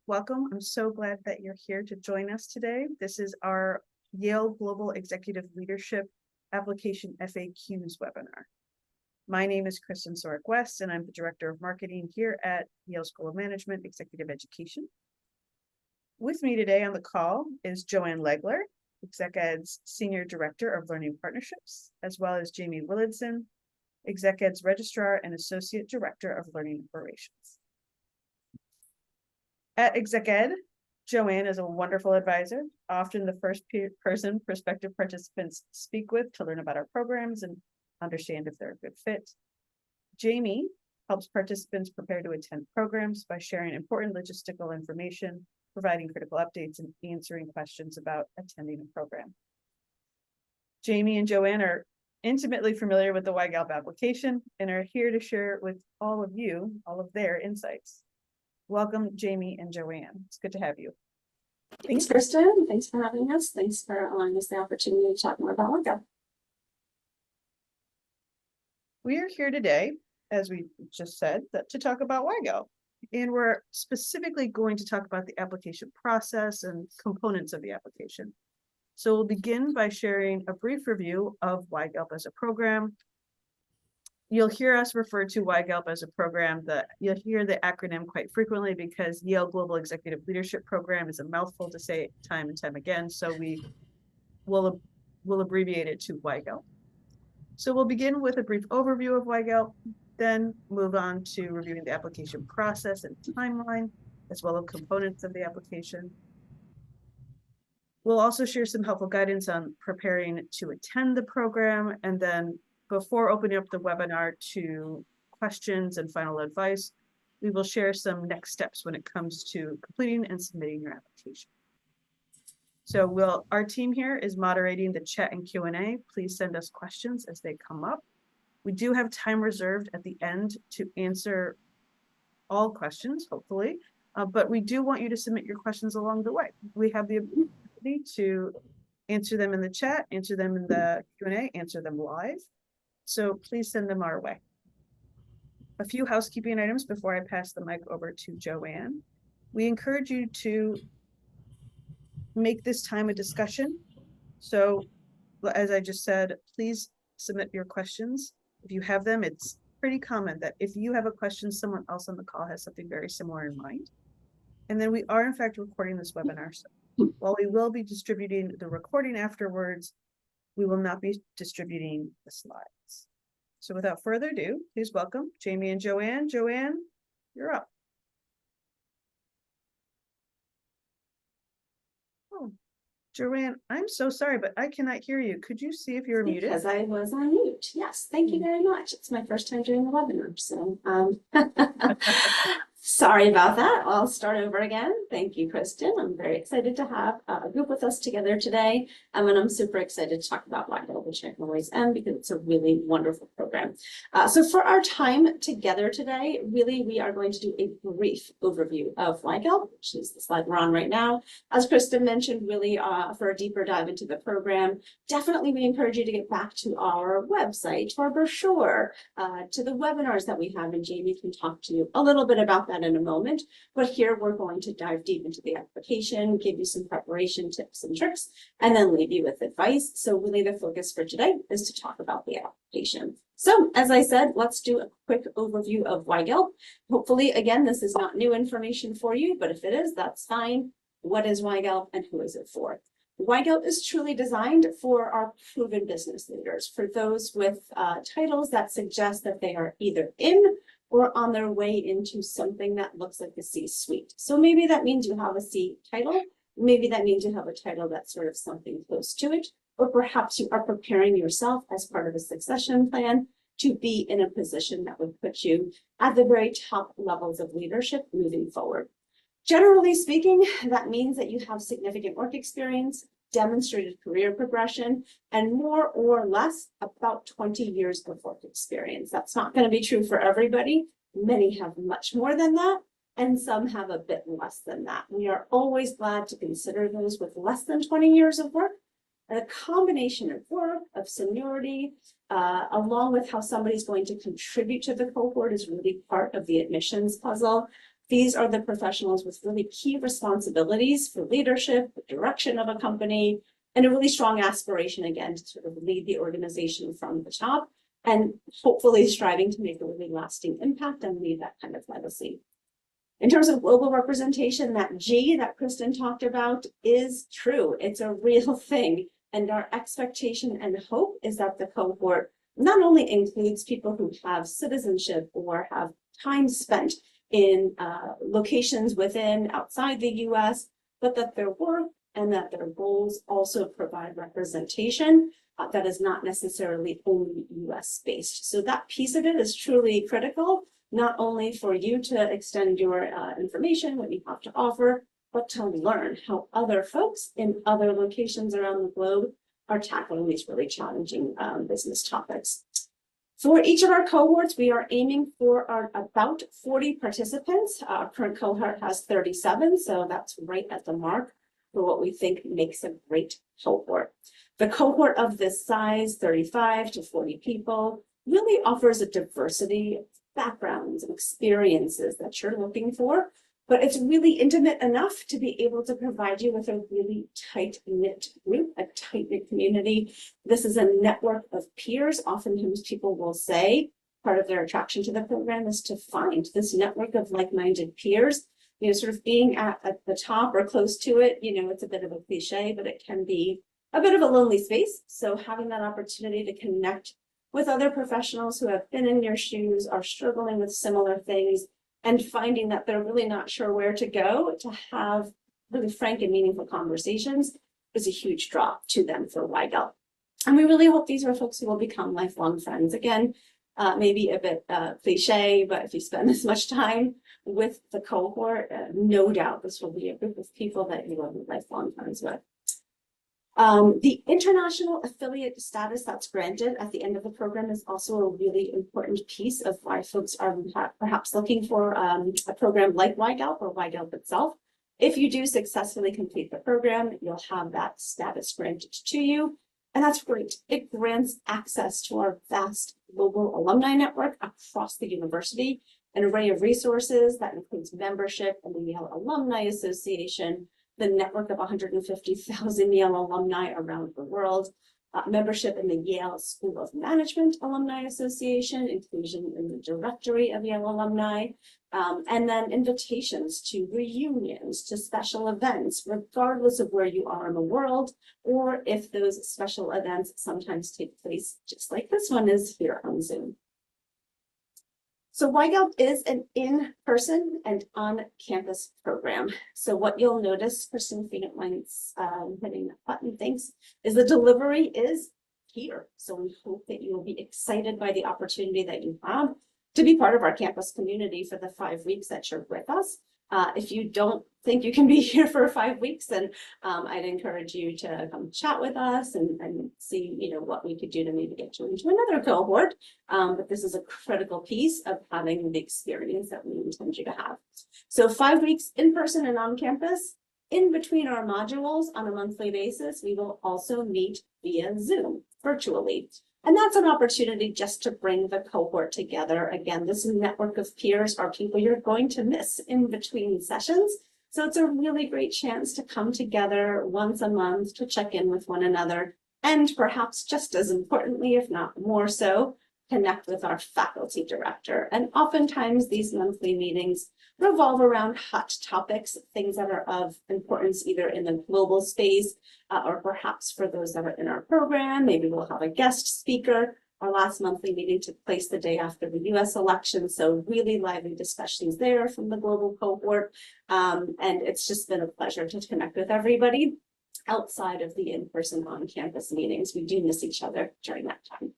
welcome. I'm so glad that you're here to join us today. This is our Yale Global Executive Leadership Application FAQs webinar. My name is Kristen Sorick-West, and I'm the Director of Marketing here at Yale School of Management Executive Education. With me today on the call is Joanne Legler, Exec Ed's Senior Director of Learning Partnerships, as well as Jamie Willardson, Exec Ed's Registrar and Associate Director of Learning Operations. At Exec Ed, Joanne is a wonderful advisor, often the first person prospective participants speak with to learn about our programs and understand if they're a good fit. Jamie helps participants prepare to attend programs by sharing important logistical information, providing critical updates, and answering questions about attending a program. Jamie and Joanne are intimately familiar with the YGELP application and are here to share with all of you all of their insights. Welcome, Jamie and Joanne. It's good to have you. Thanks, Kristen. Thanks for having us. Thanks for allowing us the opportunity to talk more about YGELP. We are here today, as we just said, to talk about YGELP. And we're specifically going to talk about the application process and components of the application. So we'll begin by sharing a brief review of YGELP as a program. You'll hear us refer to YGELP as a program that you'll hear the acronym quite frequently because Yale Global Executive Leadership Program is a mouthful to say time and time again. So we will abbreviate it to YGELP. So we'll begin with a brief overview of YGELP, then move on to reviewing the application process and timeline, as well as components of the application. We'll also share some helpful guidance on preparing to attend the program, and then before opening up the webinar to questions and final advice, we will share some next steps when it comes to completing and submitting your application. So our team here is moderating the chat and Q&A. Please send us questions as they come up. We do have time reserved at the end to answer all questions, hopefully, but we do want you to submit your questions along the way. We have the ability to answer them in the chat, answer them in the Q&A, answer them live. So please send them our way. A few housekeeping items before I pass the mic over to Joanne. We encourage you to make this time a discussion. So as I just said, please submit your questions. If you have them, it's pretty common that if you have a question, someone else on the call has something very similar in mind. And then we are in fact recording this webinar. So while we will be distributing the recording afterwards, we will not be distributing the slides. So without further ado, please welcome Jamie and Joanne. Joanne, you're up. Oh, Joanne, I'm so sorry, but I cannot hear you. Could you see if you're muted? Because I was on mute. Yes, thank you very much. It's my first time doing the webinar, so sorry about that. I'll start over again. Thank you, Kristen. I'm very excited to have a group with us together today. And I'm super excited to talk about YGELP, which I always am because it's a really wonderful program. So for our time together today, really, we are going to do a brief overview of YGELP, which is the slide we're on right now. As Kristen mentioned, really for a deeper dive into the program, definitely we encourage you to get back to our website, to our brochure, to the webinars that we have, and Jamie can talk to you a little bit about that in a moment. But here we're going to dive deep into the application, give you some preparation tips and tricks, and then leave you with advice. So really the focus for today is to talk about the application. So as I said, let's do a quick overview of YGELP. Hopefully, again, this is not new information for you, but if it is, that's fine. What is YGELP and who is it for? YGELP is truly designed for our proven business leaders, for those with titles that suggest that they are either in or on their way into something that looks like a C-suite. So maybe that means you have a C title, maybe that means you have a title that's sort of something close to it, or perhaps you are preparing yourself as part of a succession plan to be in a position that would put you at the very top levels of leadership moving forward. Generally speaking, that means that you have significant work experience, demonstrated career progression, and more or less about 20 years of work experience. That's not going to be true for everybody. Many have much more than that, and some have a bit less than that. We are always glad to consider those with less than 20 years of work. And a combination of work, of seniority, along with how somebody's going to contribute to the cohort is really part of the admissions puzzle. These are the professionals with really key responsibilities for leadership, the direction of a company, and a really strong aspiration, again, to sort of lead the organization from the top and hopefully striving to make a really lasting impact and leave that kind of legacy. In terms of global representation, that G that Kristen talked about is true. It's a real thing. And our expectation and hope is that the cohort not only includes people who have citizenship or have time spent in locations within, outside the US, but that their work and that their goals also provide representation that is not necessarily only US based. So that piece of it is truly critical, not only for you to extend your information, what you have to offer, but to learn how other folks in other locations around the globe are tackling these really challenging business topics. For each of our cohorts, we are aiming for about 40 participants. Our current cohort has 37, so that's right at the mark for what we think makes a great cohort. The cohort of this size, 35 to 40 people, really offers a diversity of backgrounds and experiences that you're looking for, but it's really intimate enough to be able to provide you with a really tight-knit group, a tight-knit community. This is a network of peers. Oftentimes people will say part of their attraction to the program is to find this network of like-minded peers. You know, sort of being at the top or close to it, you know, it's a bit of a cliche, but it can be a bit of a lonely space. So having that opportunity to connect with other professionals who have been in your shoes, are struggling with similar things, and finding that they're really not sure where to go to have really frank and meaningful conversations is a huge draw to them for YGELP. And we really hope these are folks who will become lifelong friends. Again, maybe a bit cliche, but if you spend this much time with the cohort, no doubt this will be a group of people that you will be lifelong friends with. The international affiliate status that's granted at the end of the program is also a really important piece of why folks are perhaps looking for a program like YGELP or YGELP itself. If you do successfully complete the program, you'll have that status granted to you. And that's great. It grants access to our vast global alumni network across the university, an array of resources that includes membership in the Yale Alumni Association, the network of 150,000 Yale alumni around the world, membership in the Yale School of Management Alumni Association, inclusion in the directory of Yale alumni, and then invitations to reunions, to special events, regardless of where you are in the world, or if those special events sometimes take place, just like this one is here on Zoom. So YGELP is an in-person and on-campus program. So what you'll notice, Kristen, if you don't mind hitting that button, thanks, is the delivery is here. So we hope that you will be excited by the opportunity that you have to be part of our campus community for the 5 weeks that you're with us. If you don't think you can be here for 5 weeks, then I'd encourage you to come chat with us and see, you know, what we could do to maybe get you into another cohort. But this is a critical piece of having the experience that we intend you to have. So 5 weeks in person and on campus. In between our modules on a monthly basis, we will also meet via Zoom virtually. And that's an opportunity just to bring the cohort together. Again, this network of peers are people you're going to miss in between sessions. So it's a really great chance to come together once a month to check in with one another. And perhaps just as importantly, if not more so, connect with our faculty director. And oftentimes these monthly meetings revolve around hot topics, things that are of importance either in the global space or perhaps for those that are in our program. Maybe we'll have a guest speaker. Our last monthly meeting took place the day after the US election, so really lively discussions there from the global cohort. And it's just been a pleasure to connect with everybody outside of the in-person on-campus meetings. We do miss each other during that time.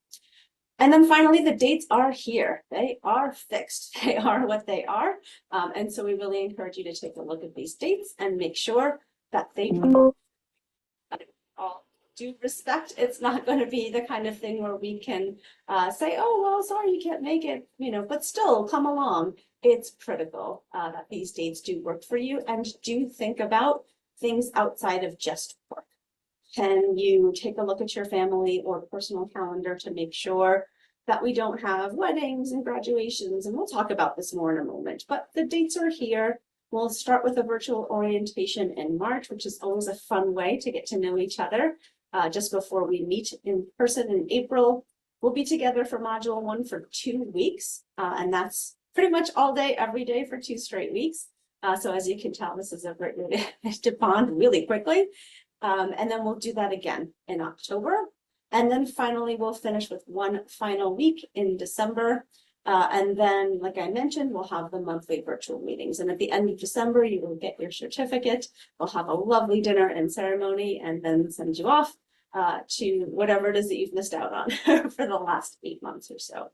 And then finally, the dates are here. They are fixed. They are what they are. And so we really encourage you to take a look at these dates and make sure that they all due respect. It's not going to be the kind of thing where we can say, oh, well, sorry, you can't make it, you know, but still come along. It's critical that these dates do work for you, and do think about things outside of just work. Can you take a look at your family or personal calendar to make sure that we don't have weddings and graduations, and we'll talk about this more in a moment, but the dates are here. We'll start with a virtual orientation in March, which is always a fun way to get to know each other just before we meet in person in April. We'll be together for Module 1 for 2 weeks, and that's pretty much all day, every day for 2 straight weeks. So as you can tell, this is a great way to bond really quickly. And then we'll do that again in October. And then finally, we'll finish with 1 final week in December. And then, like I mentioned, we'll have the monthly virtual meetings. And at the end of December, you will get your certificate. We'll have a lovely dinner and ceremony and then send you off to whatever it is that you've missed out on for the last 8 months or so.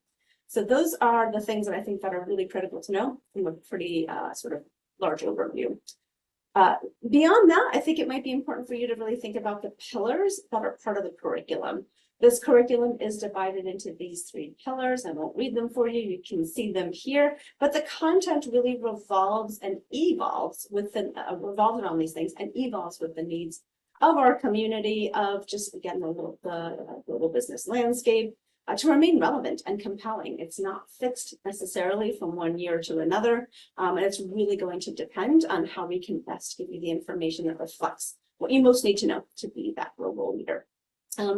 So those are the things that I think that are really critical to know from a pretty sort of large overview. Beyond that, I think it might be important for you to really think about the pillars that are part of the curriculum. This curriculum is divided into these 3 pillars. I won't read them for you. You can see them here, but the content really revolves and evolves revolves around these things and evolves with the needs of our community, of just, again, the global business landscape, to remain relevant and compelling. It's not fixed necessarily from one year to another, and it's really going to depend on how we can best give you the information that reflects what you most need to know to be that global leader.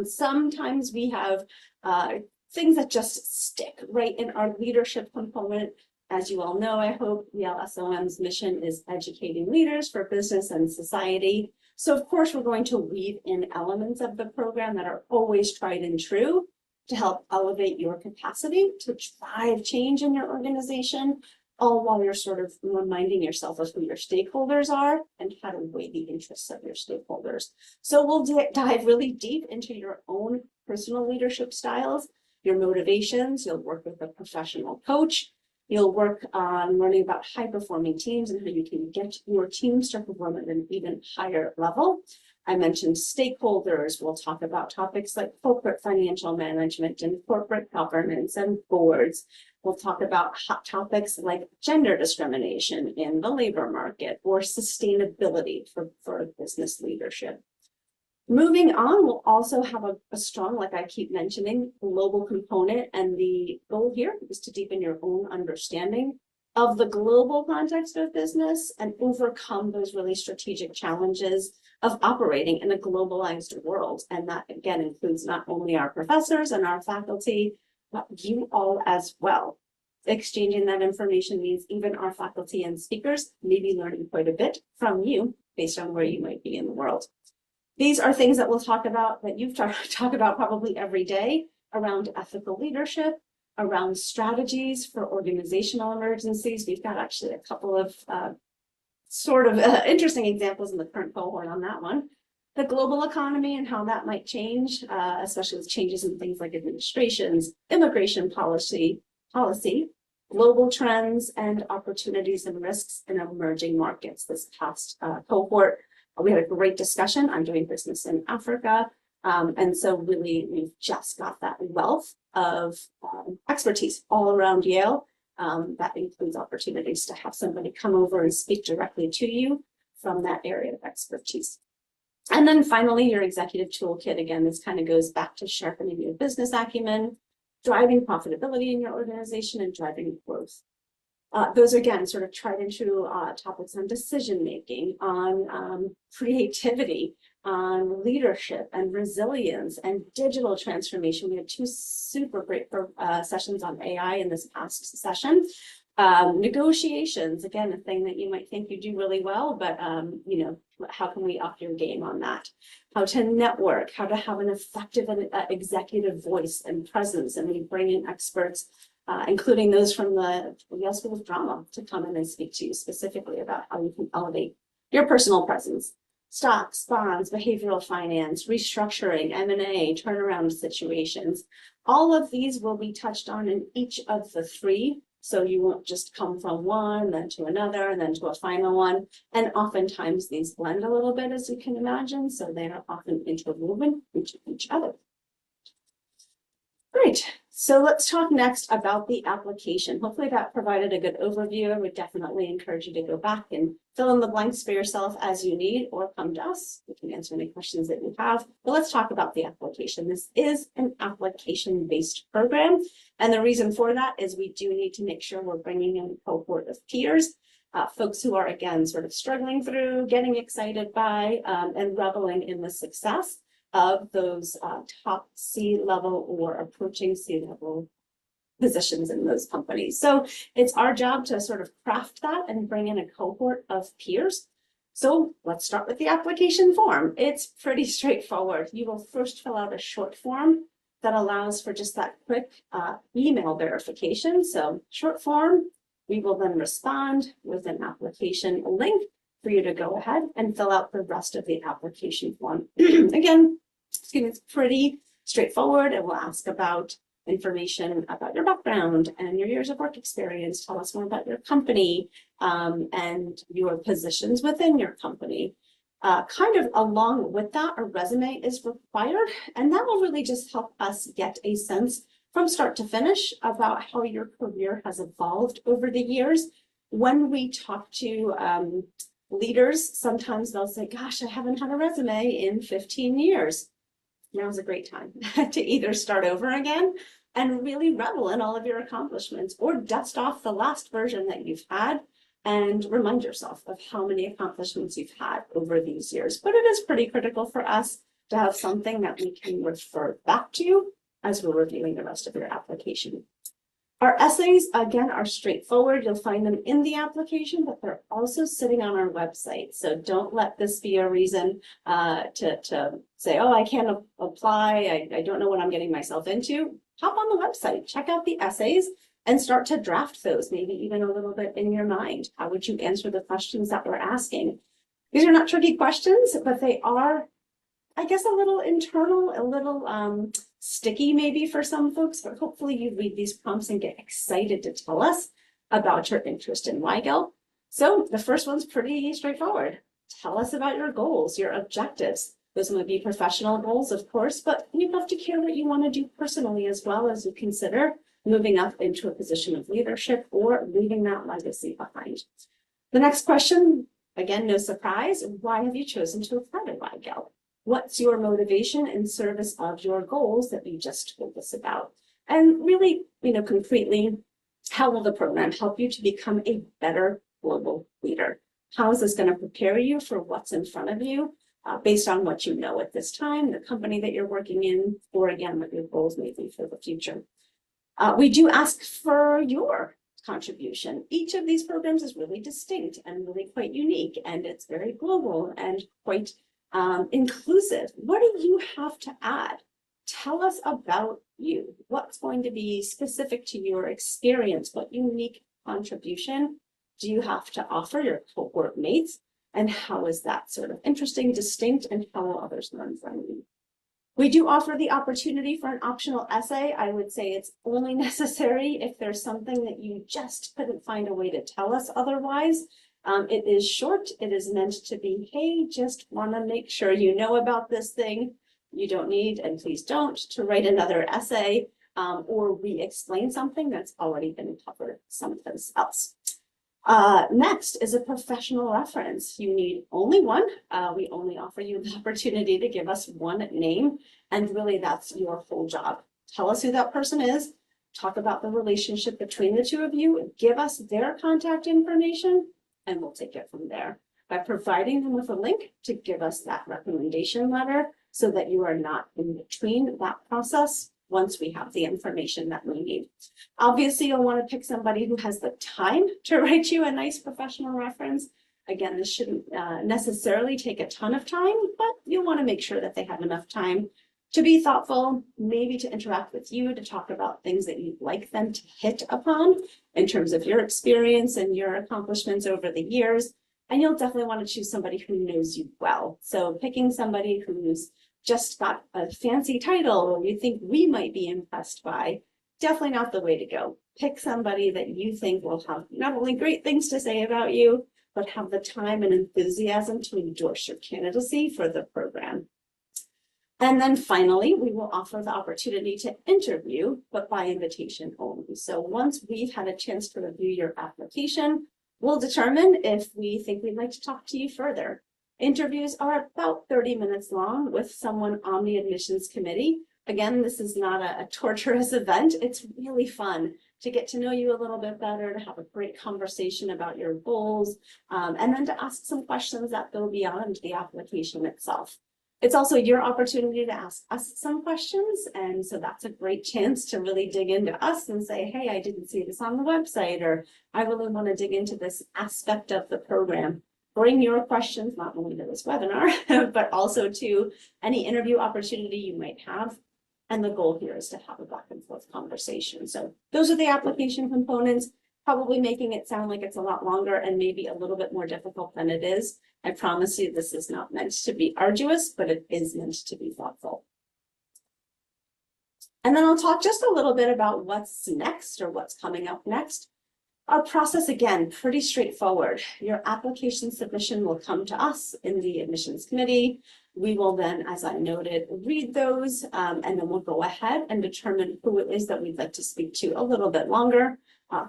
Sometimes we have things that just stick right in our leadership component. As you all know, I hope Yale SOM's mission is educating leaders for business and society. So of course, we're going to weave in elements of the program that are always tried and true to help elevate your capacity to drive change in your organization, all while you're sort of reminding yourself of who your stakeholders are and how to weigh the interests of your stakeholders. So we'll dive really deep into your own personal leadership styles, your motivations. You'll work with a professional coach. You'll work on learning about high-performing teams and how you can get your teams to perform at an even higher level. I mentioned stakeholders. We'll talk about topics like corporate financial management and corporate governance and boards. We'll talk about hot topics like gender discrimination in the labor market or sustainability for business leadership. Moving on, we'll also have a strong, like I keep mentioning, global component. And the goal here is to deepen your own understanding of the global context of business and overcome those really strategic challenges of operating in a globalized world. And that, again, includes not only our professors and our faculty, but you all as well. Exchanging that information means even our faculty and speakers may be learning quite a bit from you based on where you might be in the world. These are things that we'll talk about, that you've talked about probably every day, around ethical leadership, around strategies for organizational emergencies. We've got actually a couple of interesting examples in the current cohort on that one. The global economy and how that might change, especially with changes in things like administrations, immigration policy, global trends and opportunities and risks in emerging markets. This past cohort, we had a great discussion on doing business in Africa. And so really, we've just got that wealth of expertise all around Yale. That includes opportunities to have somebody come over and speak directly to you from that area of expertise. And then finally, your executive toolkit. Again, this kind of goes back to sharpening your business acumen, driving profitability in your organization, and driving growth. Those are, again, sort of tried and true topics on decision-making, on creativity, on leadership and resilience and digital transformation. We had 2 super great sessions on AI in this past session. Negotiations, again, a thing that you might think you do really well, but you know, how can we up your game on that? How to network, how to have an effective executive voice and presence, and we bring in experts, including those from the Yale School of Drama, to come in and speak to you specifically about how you can elevate your personal presence. Stocks, bonds, behavioral finance, restructuring, M&A, turnaround situations. All of these will be touched on in each of the 3. So you won't just come from one, then to another, and then to a final one. And oftentimes these blend a little bit, as you can imagine. So they are often interwoven with each other. Great. So let's talk next about the application. Hopefully that provided a good overview. I would definitely encourage you to go back and fill in the blanks for yourself as you need, or come to us. We can answer any questions that you have. But let's talk about the application. This is an application-based program. And the reason for that is we do need to make sure we're bringing in a cohort of peers, folks who are, again, sort of struggling through, getting excited by, and reveling in the success of those top C-level or approaching C-level positions in those companies. So it's our job to sort of craft that and bring in a cohort of peers. So let's start with the application form. It's pretty straightforward. You will first fill out a short form that allows for just that quick email verification. So short form, we will then respond with an application link for you to go ahead and fill out the rest of the application form. Again, it's pretty straightforward. It will ask about information about your background and your years of work experience. Tell us more about your company and your positions within your company. Kind of along with that, a resume is required, and that will really just help us get a sense from start to finish about how your career has evolved over the years. When we talk to leaders, sometimes they'll say, gosh, I haven't had a resume in 15 years. Now's a great time to either start over again and really revel in all of your accomplishments, or dust off the last version that you've had and remind yourself of how many accomplishments you've had over these years. But it is pretty critical for us to have something that we can refer back to as we're reviewing the rest of your application. Our essays, again, are straightforward. You'll find them in the application, but they're also sitting on our website. So don't let this be a reason to say, oh, I can't apply. I don't know what I'm getting myself into. Hop on the website, check out the essays, and start to draft those, maybe even a little bit in your mind. How would you answer the questions that we're asking? These are not tricky questions, but they are, I guess, a little internal, a little sticky maybe for some folks, but hopefully you read these prompts and get excited to tell us about your interest in YGELP. So the first one's pretty straightforward. Tell us about your goals, your objectives. Those might be professional goals, of course, but we'd love to hear what you want to do personally as well as you consider moving up into a position of leadership or leaving that legacy behind. The next question, again, no surprise, why have you chosen to apply to YGELP? What's your motivation in service of your goals that you just told us about? And really, concretely, how will the program help you to become a better global leader? How is this going to prepare you for what's in front of you based on what you know at this time, the company that you're working in, or again, what your goals may be for the future? We do ask for your contribution. Each of these programs is really distinct and really quite unique, and it's very global and quite inclusive. What do you have to add? Tell us about you. What's going to be specific to your experience? What unique contribution do you have to offer your cohort mates? And how is that sort of interesting, distinct, and how will others learn from you? We do offer the opportunity for an optional essay. I would say it's only necessary if there's something that you just couldn't find a way to tell us otherwise. It is short. It is meant to be, hey, just want to make sure you know about this thing. You don't need, and please don't, to write another essay or re-explain something that's already been covered someplace else. Next is a professional reference. You need only one. We only offer you the opportunity to give us one name, and really that's your whole job. Tell us who that person is, talk about the relationship between the two of you, give us their contact information, and we'll take it from there by providing them with a link to give us that recommendation letter so that you are not in between that process once we have the information that we need. Obviously, you'll want to pick somebody who has the time to write you a nice professional reference. Again, this shouldn't necessarily take a ton of time, but you'll want to make sure that they have enough time to be thoughtful, maybe to interact with you, to talk about things that you'd like them to hit upon in terms of your experience and your accomplishments over the years. And you'll definitely want to choose somebody who knows you well. So picking somebody who's just got a fancy title or you think we might be impressed by, definitely not the way to go. Pick somebody that you think will have not only great things to say about you, but have the time and enthusiasm to endorse your candidacy for the program. And then finally, we will offer the opportunity to interview, but by invitation only. So once we've had a chance to review your application, we'll determine if we think we'd like to talk to you further. Interviews are about 30 minutes long with someone on the admissions committee. Again, this is not a torturous event. It's really fun to get to know you a little bit better, to have a great conversation about your goals, and then to ask some questions that go beyond the application itself. It's also your opportunity to ask us some questions. And so that's a great chance to really dig into us and say, hey, I didn't see this on the website, or I really want to dig into this aspect of the program. Bring your questions, not only to this webinar, but also to any interview opportunity you might have. And the goal here is to have a back and forth conversation. So those are the application components, probably making it sound like it's a lot longer and maybe a little bit more difficult than it is. I promise you this is not meant to be arduous, but it is meant to be thoughtful. And then I'll talk just a little bit about what's next or what's coming up next. Our process, again, pretty straightforward. Your application submission will come to us in the admissions committee. We will then, as I noted, read those, and then we'll go ahead and determine who it is that we'd like to speak to a little bit longer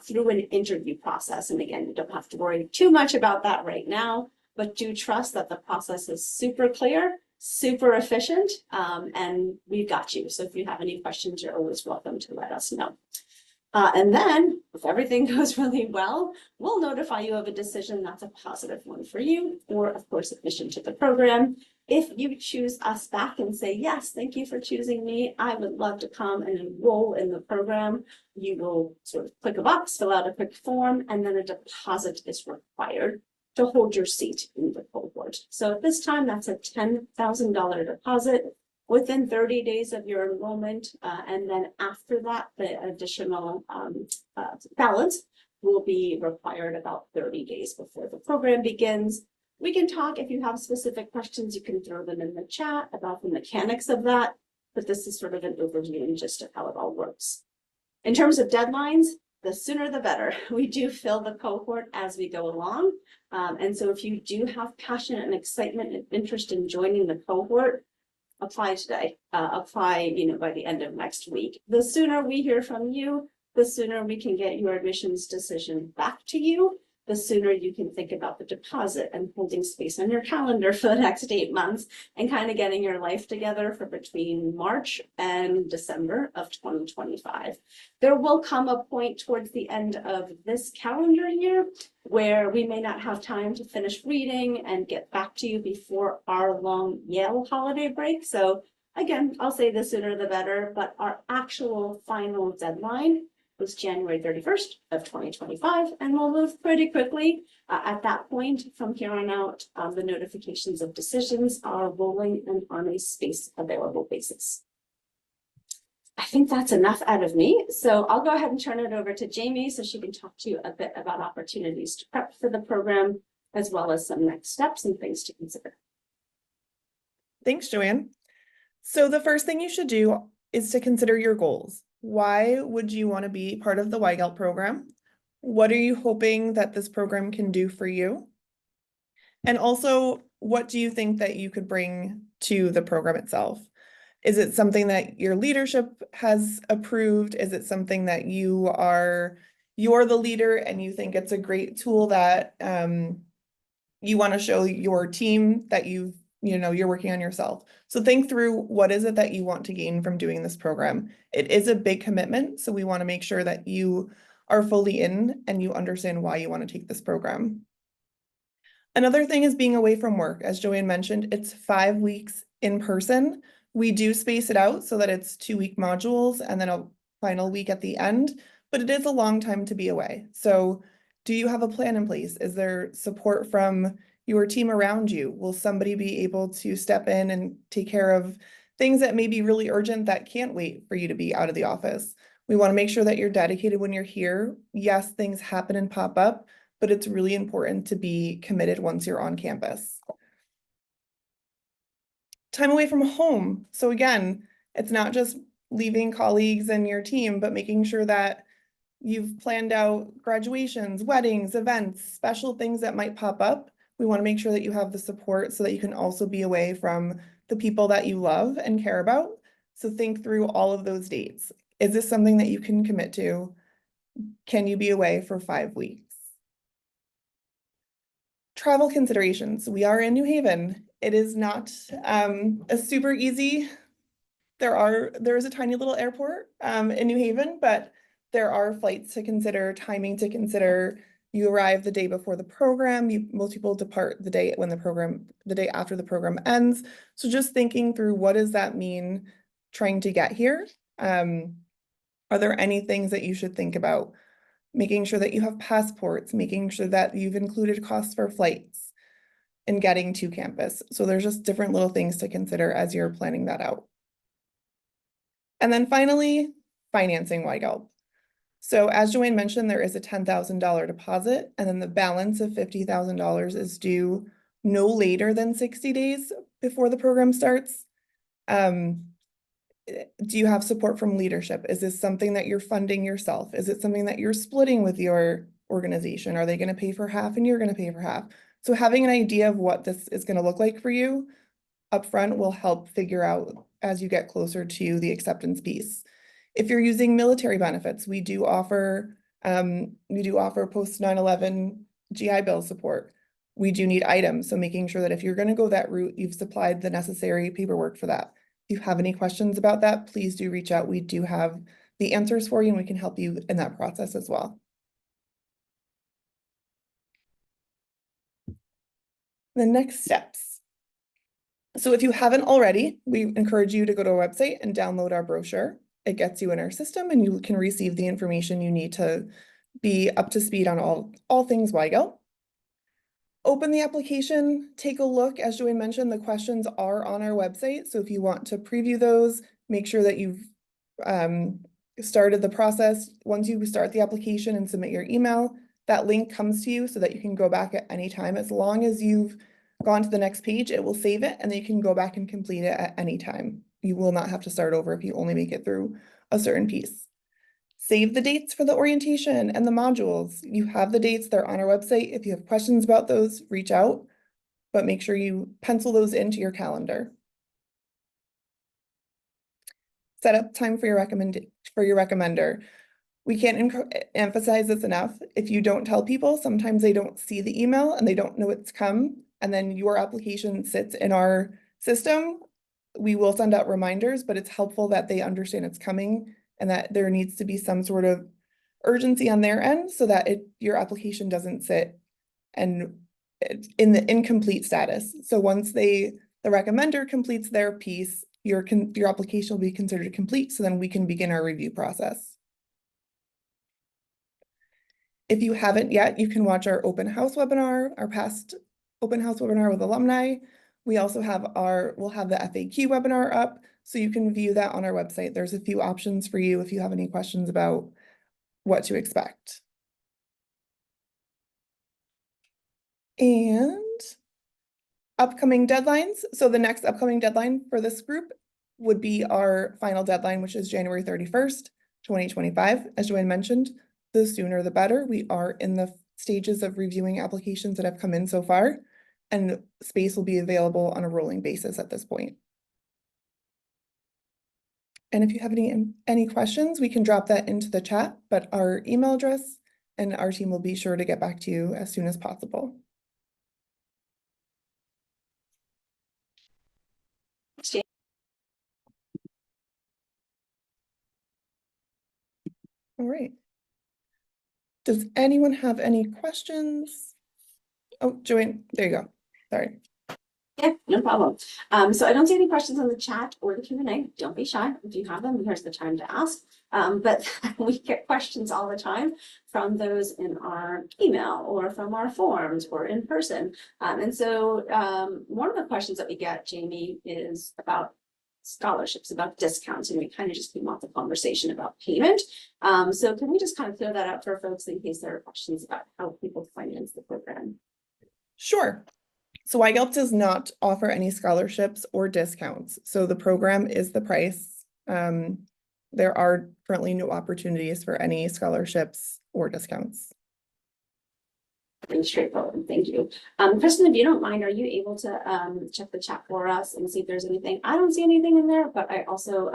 through an interview process. And again, you don't have to worry too much about that right now, but do trust that the process is super clear, super efficient, and we've got you. So if you have any questions, you're always welcome to let us know. And then, if everything goes really well, we'll notify you of a decision that's a positive one for you, or of course, admission to the program. If you choose us back and say, yes, thank you for choosing me, I would love to come and enroll in the program, you will sort of click a box, fill out a quick form, and then a deposit is required to hold your seat in the cohort. So at this time, that's a $10,000 deposit within 30 days of your enrollment. And then after that, the additional balance will be required about 30 days before the program begins. We can talk if you have specific questions, you can throw them in the chat about the mechanics of that, but this is sort of an overview and just of how it all works. In terms of deadlines, the sooner the better. We do fill the cohort as we go along. And so if you do have passion and excitement and interest in joining the cohort, apply today, apply, by the end of next week. The sooner we hear from you, the sooner we can get your admissions decision back to you, the sooner you can think about the deposit and holding space on your calendar for the next 8 months and kind of getting your life together for between March and December of 2025. There will come a point towards the end of this calendar year where we may not have time to finish reading and get back to you before our long Yale holiday break. So again, I'll say the sooner the better, but our actual final deadline was January 31st of 2025, and we'll move pretty quickly. At that point, from here on out, the notifications of decisions are rolling and on a space available basis. I think that's enough out of me. So I'll go ahead and turn it over to Jamie so she can talk to you a bit about opportunities to prep for the program, as well as some next steps and things to consider. Thanks, Joanne. So the first thing you should do is to consider your goals. Why would you want to be part of the YGELP program? What are you hoping that this program can do for you? And also, what do you think that you could bring to the program itself? Is it something that your leadership has approved? Is it something that you're the leader and you think it's a great tool that you want to show your team that you're working on yourself? So think through, what is it that you want to gain from doing this program? It is a big commitment, so we want to make sure that you are fully in and you understand why you want to take this program. Another thing is being away from work. As Joanne mentioned, it's 5 weeks in person. We do space it out so that it's 2-week modules and then a final week at the end, but it is a long time to be away. So do you have a plan in place? Is there support from your team around you? Will somebody be able to step in and take care of things that may be really urgent that can't wait for you to be out of the office? We want to make sure that you're dedicated when you're here. Yes, things happen and pop up, but it's really important to be committed once you're on campus. Time away from home. So again, it's not just leaving colleagues and your team, but making sure that you've planned out graduations, weddings, events, special things that might pop up. We want to make sure that you have the support so that you can also be away from the people that you love and care about. So think through all of those dates. Is this something that you can commit to? Can you be away for 5 weeks? Travel considerations. We are in New Haven. It is not a super easy. There is a tiny little airport in New Haven, but there are flights to consider, timing to consider. You arrive the day before the program. Most people depart the day after the program ends. So just thinking through, what does that mean trying to get here? Are there any things that you should think about? Making sure that you have passports, making sure that you've included costs for flights and getting to campus. So there's just different little things to consider as you're planning that out. And then finally, financing YGELP. So as Joanne mentioned, there is a $10,000 deposit, and then the balance of $50,000 is due no later than 60 days before the program starts. Do you have support from leadership? Is this something that you're funding yourself? Is it something that you're splitting with your organization? Are they going to pay for half and you're going to pay for half? So having an idea of what this is going to look like for you upfront will help figure out as you get closer to the acceptance piece. If you're using military benefits, we do offer post 9/11 GI Bill support. We do need items, so making sure that if you're going to go that route, you've supplied the necessary paperwork for that. If you have any questions about that, please do reach out. We do have the answers for you, and we can help you in that process as well. The next steps. So if you haven't already, we encourage you to go to our website and download our brochure. It gets you in our system and you can receive the information you need to be up to speed on all things YGELP. Open the application, take a look. As Joanne mentioned, the questions are on our website. So if you want to preview those, make sure that you've started the process. Once you start the application and submit your email, that link comes to you so that you can go back at any time. As long as you've gone to the next page, it will save it and then you can go back and complete it at any time. You will not have to start over if you only make it through a certain piece. Save the dates for the orientation and the modules. You have the dates, they're on our website. If you have questions about those, reach out, but make sure you pencil those into your calendar. Set up time for your recommender. We can't emphasize this enough. If you don't tell people, sometimes they don't see the email and they don't know it's come, and then your application sits in our system. We will send out reminders, but it's helpful that they understand it's coming and that there needs to be some sort of urgency on their end so that your application doesn't sit and in the incomplete status. So once the recommender completes their piece, your application will be considered complete, so then we can begin our review process. If you haven't yet, you can watch our open house webinar, our past open house webinar with alumni. We also we'll have the FAQ webinar up, so you can view that on our website. There's a few options for you if you have any questions about what to expect. And upcoming deadlines. So the next upcoming deadline for this group would be our final deadline, which is January 31st, 2025. As Joanne mentioned, the sooner the better. We are in the stages of reviewing applications that have come in so far, and space will be available on a rolling basis at this point. And if you have any questions, we can drop that into the chat, but our email address and our team will be sure to get back to you as soon as possible. All right. Does anyone have any questions? Oh, Joanne, there you go. Sorry. Yeah, no problem. So I don't see any questions on the chat or the Q&A. Don't be shy. If you have them, here's the time to ask. But we get questions all the time from those in our email or from our forums or in person. And so one of the questions that we get, Jamie, is about scholarships, about discounts, and we kind of just came off the conversation about payment. So can we just kind of clear that up for folks in case there are questions about how people finance the program? Sure. So YGELP does not offer any scholarships or discounts. So the program is the price. There are currently no opportunities for any scholarships or discounts. Pretty straightforward, thank you. Kristen, if you don't mind, are you able to check the chat for us and see if there's anything? I don't see anything in there, but I also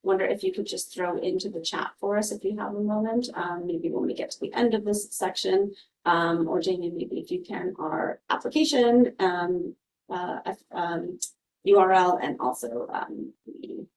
wonder if you could just throw into the chat for us if you have a moment, maybe when we get to the end of this section, or Jamie, maybe if you can, our application URL and also the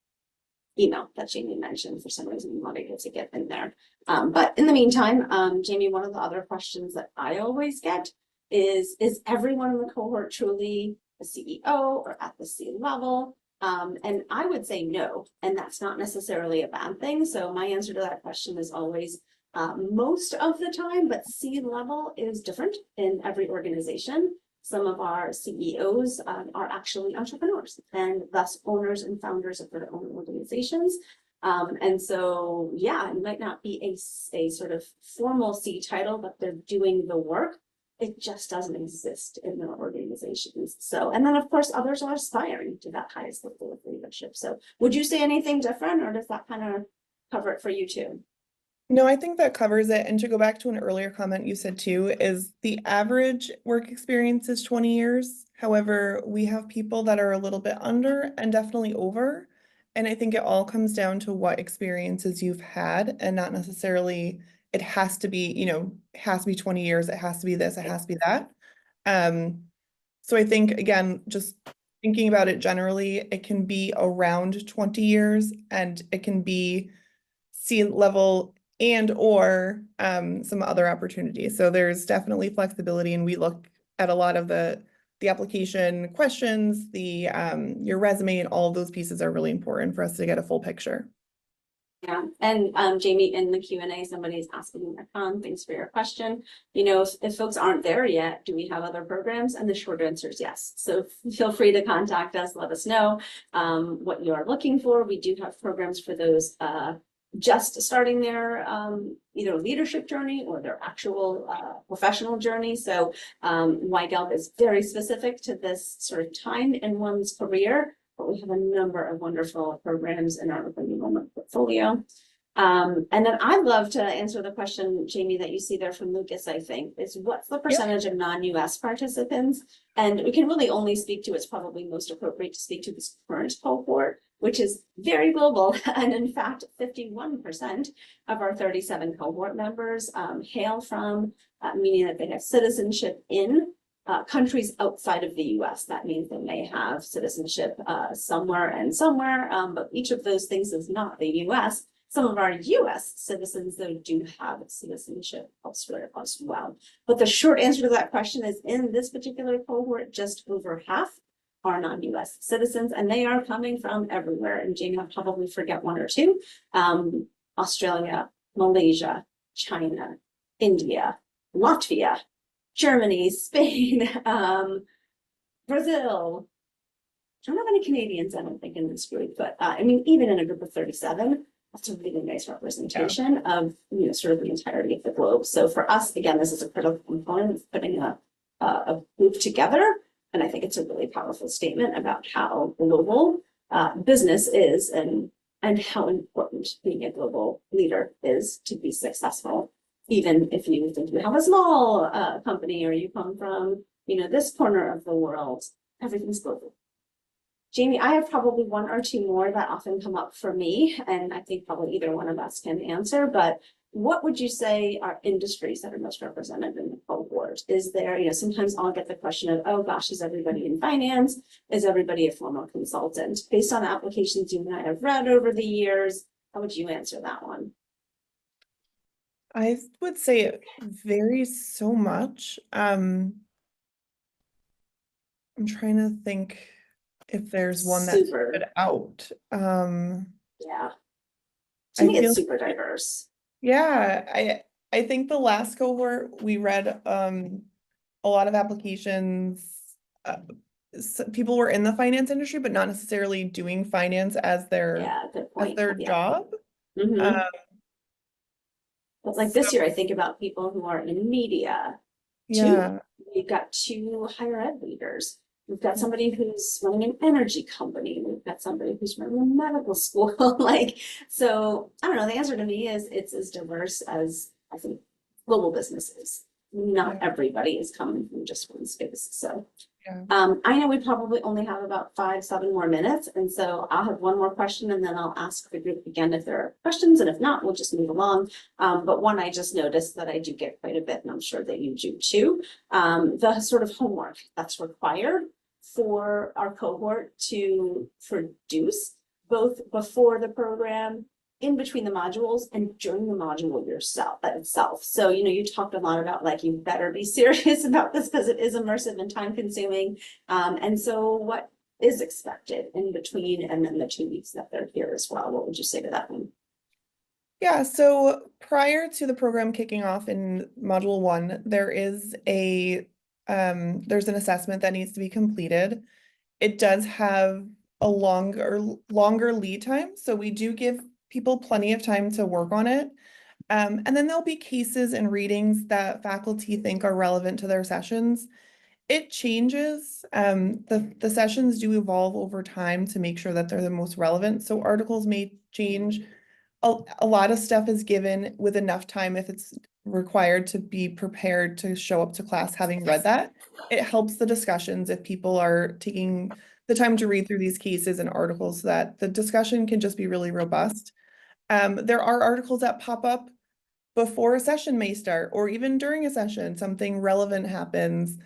email that Jamie mentioned. For some reason, I'm not able to get in there. But in the meantime, Jamie, one of the other questions that I always get is everyone in the cohort truly a CEO or at the C level? And I would say no, and that's not necessarily a bad thing. So my answer to that question is always most of the time, but C level is different in every organization. Some of our CEOs are actually entrepreneurs and thus owners and founders of their own organizations. And so, yeah, it might not be a sort of formal C title, but they're doing the work. It just doesn't exist in their organizations. So, and then of course, others are aspiring to that highest level of leadership. So would you say anything different, or does that kind of cover it for you too? No, I think that covers it. And to go back to an earlier comment you said too, is the average work experience is 20 years. However, we have people that are a little bit under and definitely over. And I think it all comes down to what experiences you've had, and not necessarily it has to be, it has to be 20 years, it has to be this, it has to be that. So I think, again, just thinking about it generally, it can be around 20 years and it can be C level and or some other opportunities. So there's definitely flexibility, and we look at a lot of the application questions, your resume, and all of those pieces are really important for us to get a full picture. Yeah, and Jamie, in the Q&A, somebody's asking, thanks for your question. If folks aren't there yet, do we have other programs? And the short answer is yes. So feel free to contact us, let us know what you are looking for. We do have programs for those just starting their leadership journey or their actual professional journey. So YGELP is very specific to this sort of time in one's career, but we have a number of wonderful programs in our open enrollment portfolio. And then I'd love to answer the question, Jamie, that you see there from Lucas, I think, is what's the percentage of non-US participants? And we can really only speak to, it's probably most appropriate to speak to this current cohort, which is very global. And in fact, 51% of our 37 cohort members hail from, meaning that they have citizenship in countries outside of the US. That means they may have citizenship somewhere and somewhere, but each of those things is not the US. Some of our US citizens, though, do have citizenship elsewhere as well. But the short answer to that question is, in this particular cohort, just over half are non-US citizens, and they are coming from everywhere. And Jamie, I'll probably forget one or two. Australia, Malaysia, China, India, Latvia, Germany, Spain, Brazil. I don't have any Canadians, I don't think, in this group, but I mean, even in a group of 37, that's a really nice representation of sort of the entirety of the globe. So for us, again, this is a critical component of putting a group together. And I think it's a really powerful statement about how global business is and how important being a global leader is to be successful. Even if you think you have a small company, or you come from, this corner of the world, everything's global. Jamie, I have probably one or two more that often come up for me, and I think probably either one of us can answer, but what would you say are industries that are most represented in the cohort? Is there, sometimes I'll get the question of, oh gosh, is everybody in finance? Is everybody a former consultant? Based on applications you might have read over the years, how would you answer that one? I would say it varies so much. I'm trying to think if there's one that stood out. Yeah. To me, it's super diverse. Yeah, I think the last cohort we read a lot of applications. People were in the finance industry, but not necessarily doing finance as their job. Mm-hmm. But like this year, I think about people who are in media. Yeah, we've got 2 higher ed leaders. We've got somebody who's running an energy company. We've got somebody who's running a medical school. So I don't know. The answer to me is it's as diverse as I think global business is. not Yeah. everybody is coming from just one space. So Yeah. I know we probably only have about 5-7 more minutes. And so I'll have one more question and then I'll ask the group again if there are questions. And if not, we'll just move along. But one I just noticed that I do get quite a bit, and I'm sure that you do too. The sort of homework that's required for our cohort to produce both before the program, in between the modules, and during the module itself. So, you talked a lot about like, you better be serious about this because it is immersive and time consuming. And so what is expected in between and then the 2 weeks that they're here as well? What would you say to that one? Yeah, so prior to the program kicking off in module 1, there's an assessment that needs to be completed. It does have a longer lead time, so we do give people plenty of time to work on it. And then there'll be cases and readings that faculty think are relevant to their sessions. It changes. The sessions do evolve over time to make sure that they're the most relevant. So articles may change. A lot of stuff is given with enough time if it's required to be prepared to show up to class having read that. It helps the discussions if people are taking the time to read through these cases and articles so that the discussion can just be really robust. There are articles that pop up before a session may start, or even during a session, something relevant happens.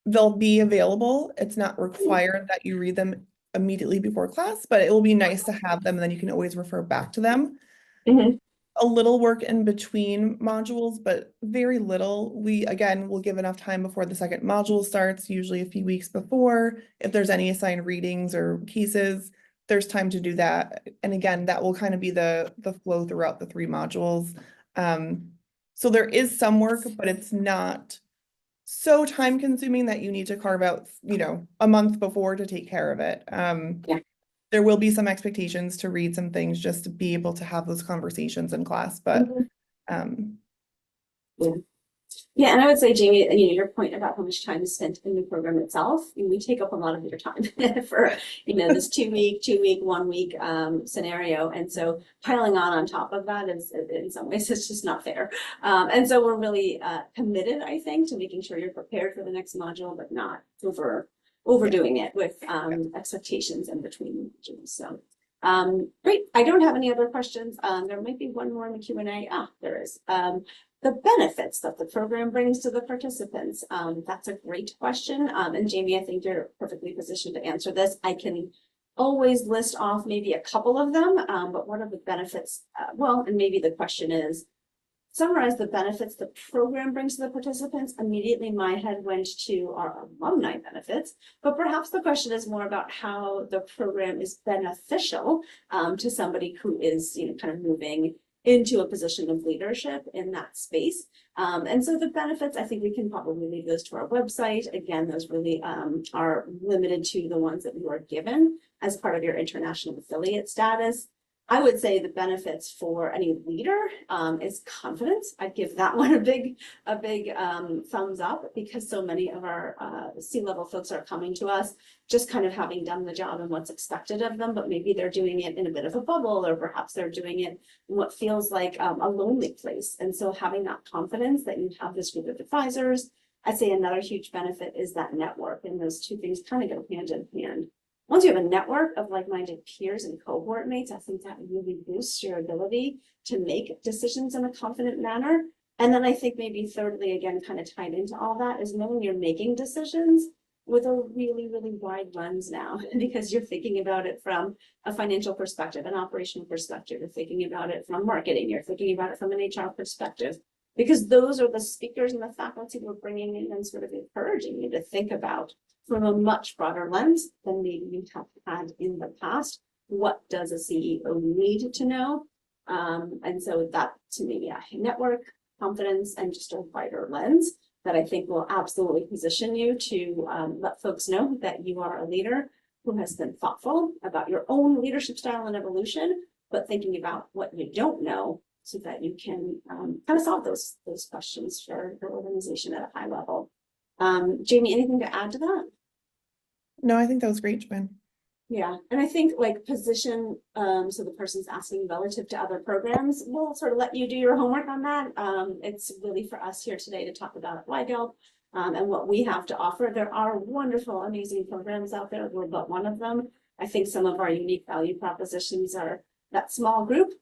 They'll be available. It's not required that you read them immediately before class, but it will be nice to have them, and then you can always refer back to them. Mm-hmm. A little work in between modules, but very little. We, again, will give enough time before the second module starts, usually a few weeks before. If there's any assigned readings or cases, there's time to do that. And again, that will kind of be the flow throughout the 3 modules. So there is some work, but it's not so time consuming that you need to carve out, a month before to take care of it. Yeah. There will be some expectations to read some things just to be able to have those conversations in class, but Yeah, and I would say, Jamie, your point about how much time is spent in the program itself, we take up a lot of your time for, this 2 week, 1 week scenario. And so piling on top of that is, in some ways, it's just not fair. And so we're really committed, I think, to making sure you're prepared for the next module, but not overdoing it with expectations in between modules. So great. I don't have any other questions. There might be one more in the Q&A. There is. The benefits that the program brings to the participants. That's a great question. And Jamie, I think you're perfectly positioned to answer this. I can always list off maybe a couple of them, but what are the benefits? And maybe the question is, summarize the benefits the program brings to the participants. Immediately my head went to our alumni benefits, but perhaps the question is more about how the program is beneficial to somebody who is, kind of moving into a position of leadership in that space. And so the benefits, I think we can probably leave those to our website. Again, those really are limited to the ones that you are given as part of your international affiliate status. I would say the benefits for any leader is confidence. I'd give that one a big thumbs up, because so many of our C-level folks are coming to us just kind of having done the job and what's expected of them, but maybe they're doing it in a bit of a bubble, or perhaps they're doing it in what feels like a lonely place. And so having that confidence that you have this group of advisors, I'd say another huge benefit is that network, and those two things kind of go hand in hand. Once you have a network of like-minded peers and cohort mates, I think that really boosts your ability to make decisions in a confident manner. And then I think maybe thirdly, again, kind of tied into all that, is knowing you're making decisions with a really, really wide lens now, because you're thinking about it from a financial perspective, an operational perspective, you're thinking about it from marketing, you're thinking about it from an HR perspective, because those are the speakers and the faculty we're bringing in and sort of encouraging you to think about from a much broader lens than maybe you have had in the past. What does a CEO need to know? And so that, to me, network, confidence, and just a wider lens that I think will absolutely position you to let folks know that you are a leader who has been thoughtful about your own leadership style and evolution, but thinking about what you don't know so that you can kind of solve those questions for your organization at a high level. Jamie, anything to add to that? No, I think that was great, Joanne. Yeah, and I think like position, so the person's asking relative to other programs, we'll sort of let you do your homework on that. It's really for us here today to talk about YGELP, and what we have to offer. There are wonderful, amazing programs out there. We're but one of them. I think some of our unique value propositions are that small group,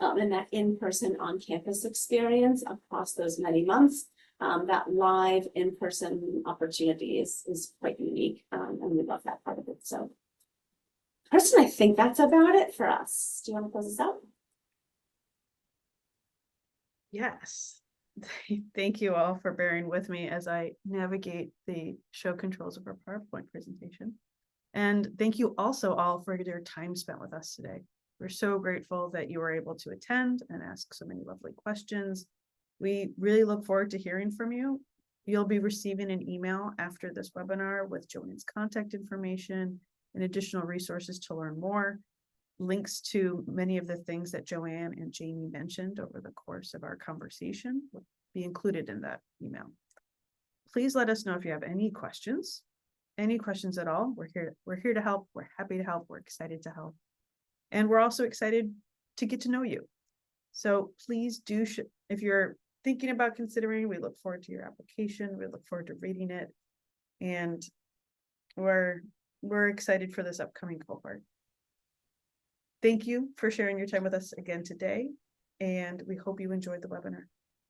and that in-person on-campus experience across those many months. That live in-person opportunity is quite unique, and we love that part of it. So, Kristen, I think that's about it for us. Do you want to close this out? Yes. Thank you all for bearing with me as I navigate the show controls of our PowerPoint presentation. And thank you also all for your time spent with us today. We're so grateful that you were able to attend and ask so many lovely questions. We really look forward to hearing from you. You'll be receiving an email after this webinar with Joanne's contact information and additional resources to learn more. Links to many of the things that Joanne and Jamie mentioned over the course of our conversation will be included in that email. Please let us know if you have any questions at all. We're here to help. We're happy to help. We're excited to help. And we're also excited to get to know you. So please do, if you're thinking about considering, we look forward to your application. We look forward to reading it. And we're excited for this upcoming cohort. Thank you for sharing your time with us again today, and we hope you enjoyed the webinar.